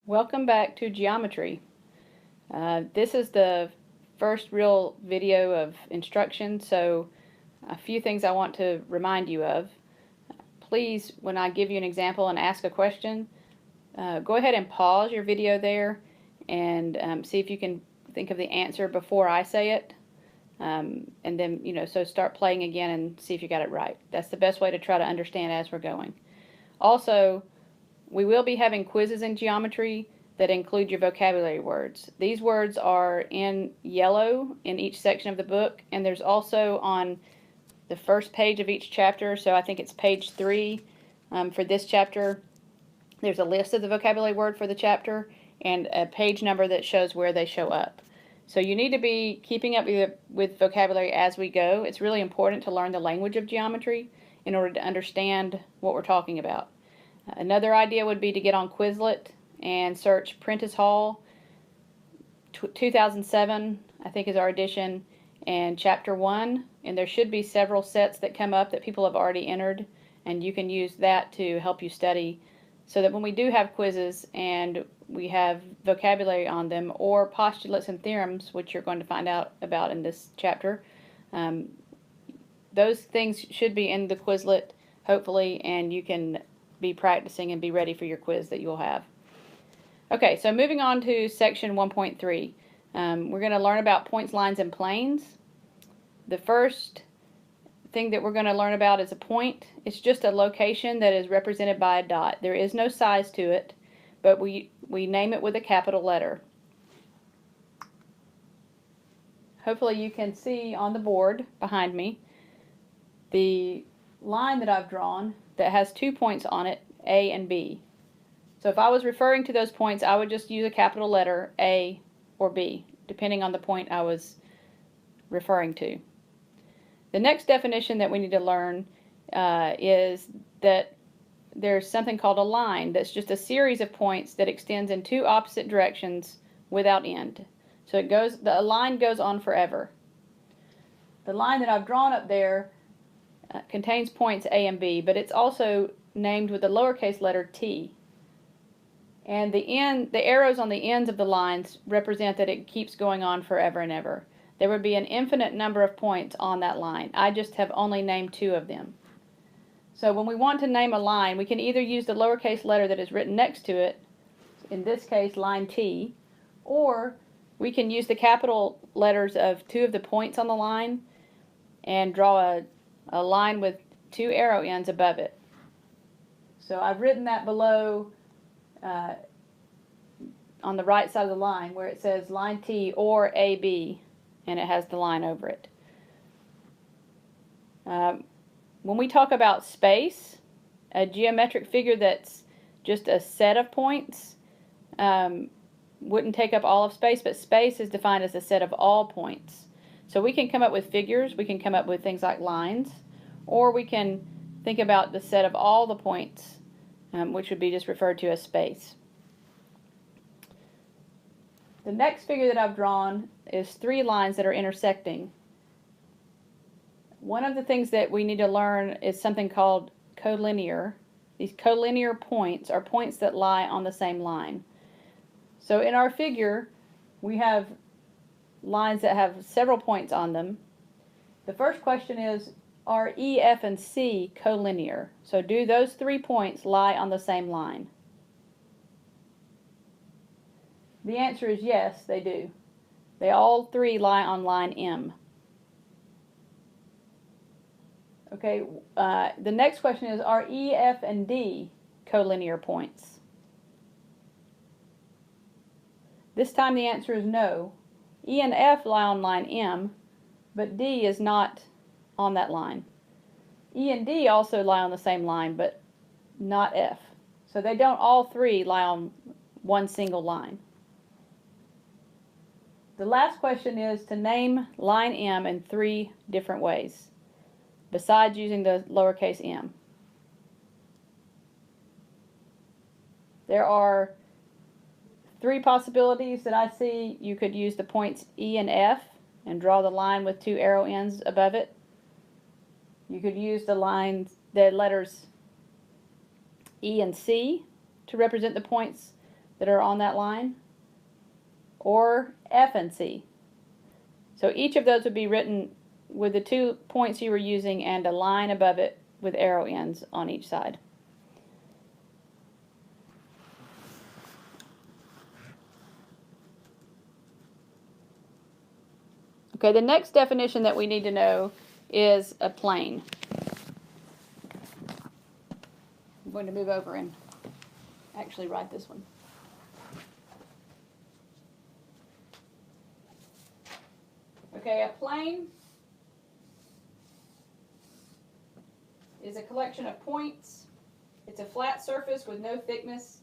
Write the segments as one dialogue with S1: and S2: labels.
S1: Welcome back to geometry. This is the first real video of instruction, so a few things I want to remind you of. Please, when I give you an example and ask a question, go ahead and pause your video there and see if you can think of the answer before I say it. And then, so start playing again and see if you got it right. That's the best way to try to understand as we're going. Also, we will be having quizzes in geometry that include your vocabulary words. These words are in yellow in each section of the book, and there's also on the first page of each chapter, so I think it's page 3 for this chapter. There's a list of the vocabulary word for the chapter and a page number that shows where they show up. So you need to be keeping up with vocabulary as we go. It's really important to learn the language of geometry in order to understand what we're talking about. Another idea would be to get on Quizlet and search Prentice Hall 2007, I think is our edition, and Chapter 1, and there should be several sets that come up that people have already entered, and you can use that to help you study so that when we do have quizzes and we have vocabulary on them or postulates and theorems, which you're going to find out about in this chapter, those things should be in the Quizlet, hopefully, and you can be practicing and be ready for your quiz that you'll have. Okay, so moving on to section 1.3. We're going to learn about points, lines, and planes. The first thing that we're going to learn about is a point. It's just a location that is represented by a dot. There is no size to it, but we name it with a capital letter. Hopefully you can see on the board behind me the line that I've drawn that has 2 points on it, A and B. So if I was referring to those points, I would just use a capital letter, A or B, depending on the point I was referring to. The next definition that we need to learn is that there's something called a line that's just a series of points that extends in 2 opposite directions without end. So the line goes on forever. The line that I've drawn up there contains points A and B, but it's also named with the lowercase letter t. And the arrows on the ends of the lines represent that it keeps going on forever and ever. There would be an infinite number of points on that line. I just have only named 2 of them. So when we want to name a line, we can either use the lowercase letter that is written next to it, in this case line T, or we can use the capital letters of 2 of the points on the line and draw a line with 2 arrow ends above it. So I've written that below on the right side of the line where it says line T or AB, and it has the line over it. When we talk about space, a geometric figure that's just a set of points wouldn't take up all of space, but space is defined as a set of all points. So we can come up with figures, we can come up with things like lines, or we can think about the set of all the points, which would be just referred to as space. The next figure that I've drawn is 3 lines that are intersecting. One of the things that we need to learn is something called collinear. These collinear points are points that lie on the same line. So in our figure, we have lines that have several points on them. The first question is, are E, F, and C collinear? So do those 3 points lie on the same line? The answer is yes, they do. They all 3 lie on line M. Okay, the next question is, are E, F, and D collinear points? This time the answer is no. E and F lie on line M, but D is not on that line. E and D also lie on the same line, but not F. So they don't all 3 lie on one single line. The last question is to name line M in 3 different ways, besides using the lowercase m. There are 3 possibilities that I see. You could use the points E and F and draw the line with 2 arrow ends above it. You could use the letters E and C to represent the points that are on that line, or F and C. So each of those would be written with the 2 points you were using and a line above it with arrow ends on each side. Okay, the next definition that we need to know is a plane. I'm going to move over and actually write this one. Okay, a plane is a collection of points. It's a flat surface with no thickness.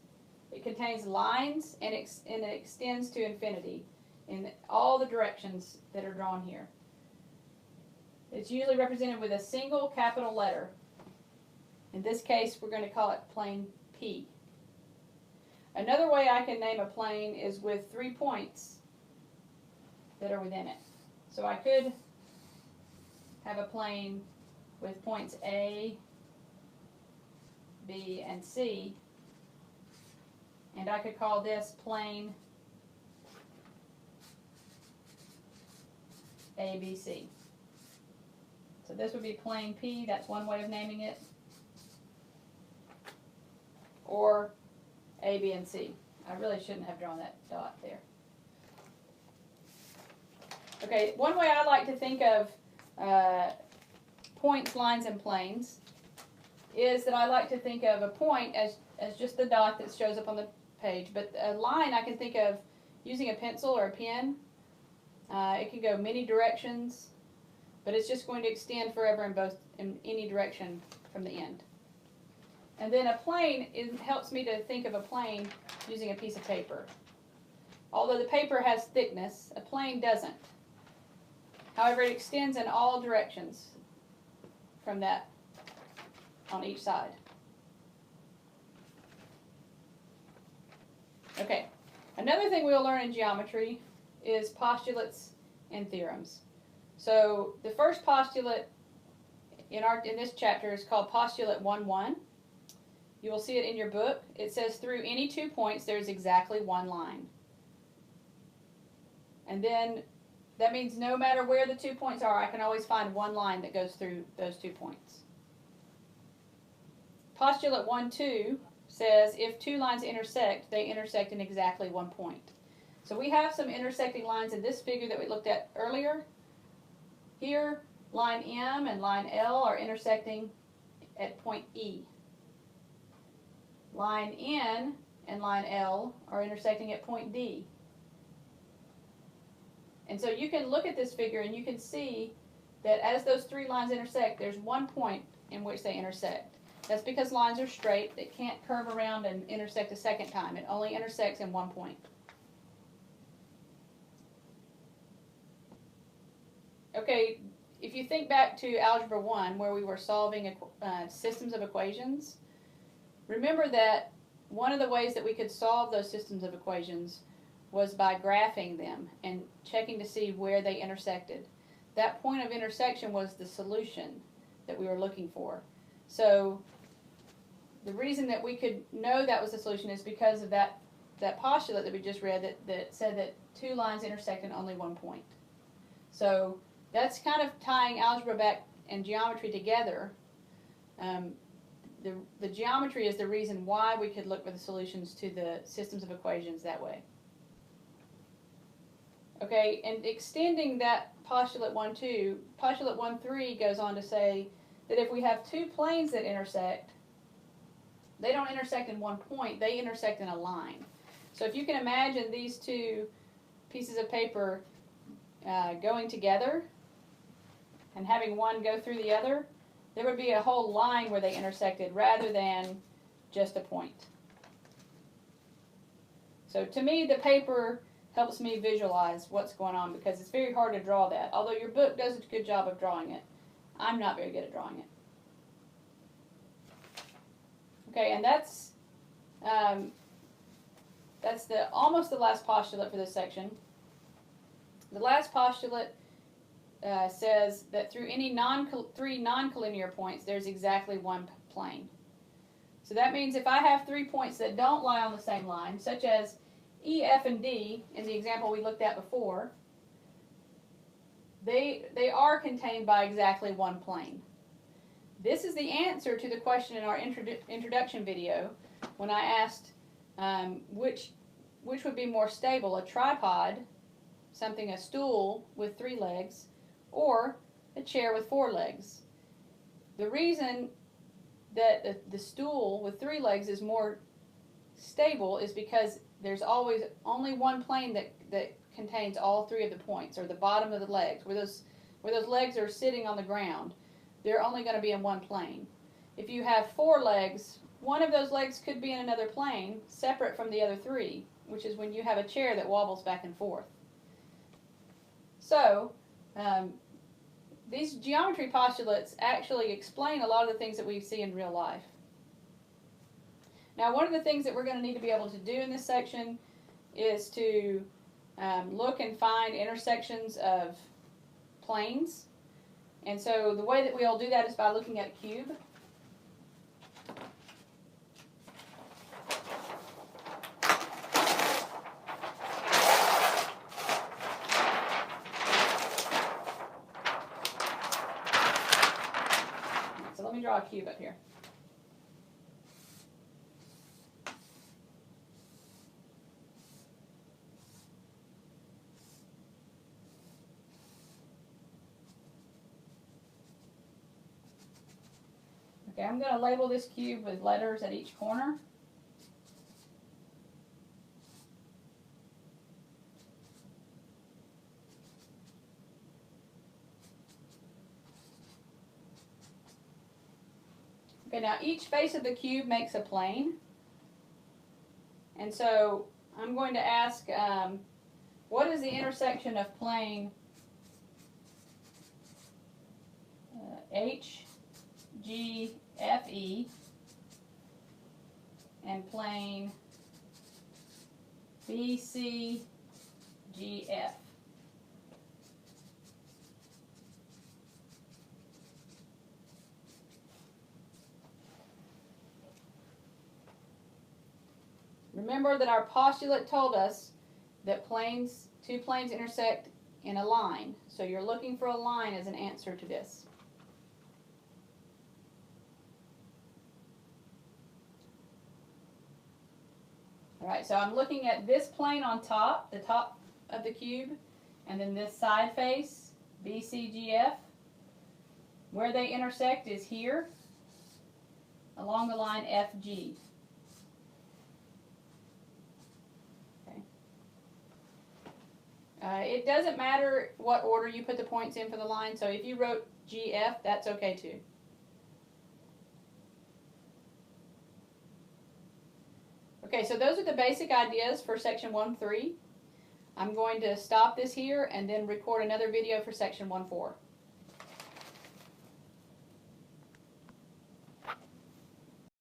S1: It contains lines and it extends to infinity in all the directions that are drawn here. It's usually represented with a single capital letter. In this case, we're going to call it plane P. Another way I can name a plane is with 3 points that are within it. So I could have a plane with points A, B, and C, and I could call this plane ABC. So this would be plane P, that's one way of naming it, or A, B, and C. I really shouldn't have drawn that dot there. Okay, one way I like to think of points, lines, and planes is that I like to think of a point as just the dot that shows up on the page, but a line I can think of using a pencil or a pen. It can go many directions, but it's just going to extend forever in any direction from the end. And then a plane helps me to think of a plane using a piece of paper. Although the paper has thickness, a plane doesn't. However, it extends in all directions from that on each side. Okay, another thing we'll learn in geometry is postulates and theorems. So the first postulate in this chapter is called postulate 1-1. You will see it in your book. It says through any 2 points there is exactly one line. And then that means no matter where the 2 points are, I can always find one line that goes through those 2 points. Postulate 1-2 says if 2 lines intersect, they intersect in exactly 1 point. So we have some intersecting lines in this figure that we looked at earlier. Here, line M and line L are intersecting at point E. Line N and line L are intersecting at point D. And so you can look at this figure and you can see that as those 3 lines intersect, there's 1 point in which they intersect. That's because lines are straight. They can't curve around and intersect a second time. It only intersects in 1 point. Okay, if you think back to Algebra 1 where we were solving systems of equations, remember that one of the ways that we could solve those systems of equations was by graphing them and checking to see where they intersected. That point of intersection was the solution that we were looking for. So the reason that we could know that was the solution is because of that postulate that we just read that said that 2 lines intersect in only 1 point. So that's kind of tying algebra back and geometry together. The geometry is the reason why we could look for the solutions to the systems of equations that way. Okay, and extending that postulate 1-2, postulate 1-3 goes on to say that if we have 2 planes that intersect, they don't intersect in 1 point, they intersect in a line. So if you can imagine these 2 pieces of paper going together and having one go through the other, there would be a whole line where they intersected rather than just a point. So to me, the paper helps me visualize what's going on because it's very hard to draw that. Although your book does a good job of drawing it, I'm not very good at drawing it. Okay, and that's almost the last postulate for this section. The last postulate says that through any 3 non-collinear points, there's exactly one plane. So So that means if I have 3 points that don't lie on the same line, such as E, F, and D in the example we looked at before, they are contained by exactly one plane. This is the answer to the question in our introduction video when I asked which would be more stable, a tripod, a stool with 3 legs, or a chair with 4 legs. The reason that the stool with 3 legs is more stable is because there's always only one plane that contains all 3 of the points, or the bottom of the legs, where those legs are sitting on the ground. They're only going to be in one plane. If you have 4 legs, one of those legs could be in another plane, separate from the other 3, which is when you have a chair that wobbles back and forth. So, these geometry postulates actually explain a lot of the things that we see in real life. Now, one of the things that we're going to need to be able to do in this section is to look and find intersections of planes. And so the way that we'll do that is by looking at a cube. So let me draw a cube up here. Okay, I'm going to label this cube with letters at each corner. Okay, now each face of the cube makes a plane. And so I'm going to ask, what is the intersection of plane HGFE and plane BCGF? Remember that our postulate told us that two planes intersect in a line. So you're looking for a line as an answer to this. Alright, so I'm looking at this plane on top, the top of the cube, and then this side face, BCGF. Where they intersect is here, along the line FG. It doesn't matter what order you put the points in for the line, so if you wrote GF, that's okay too. Okay, so those are the basic ideas for section 1.3. I'm going to stop this here and then record another video for section 1.4.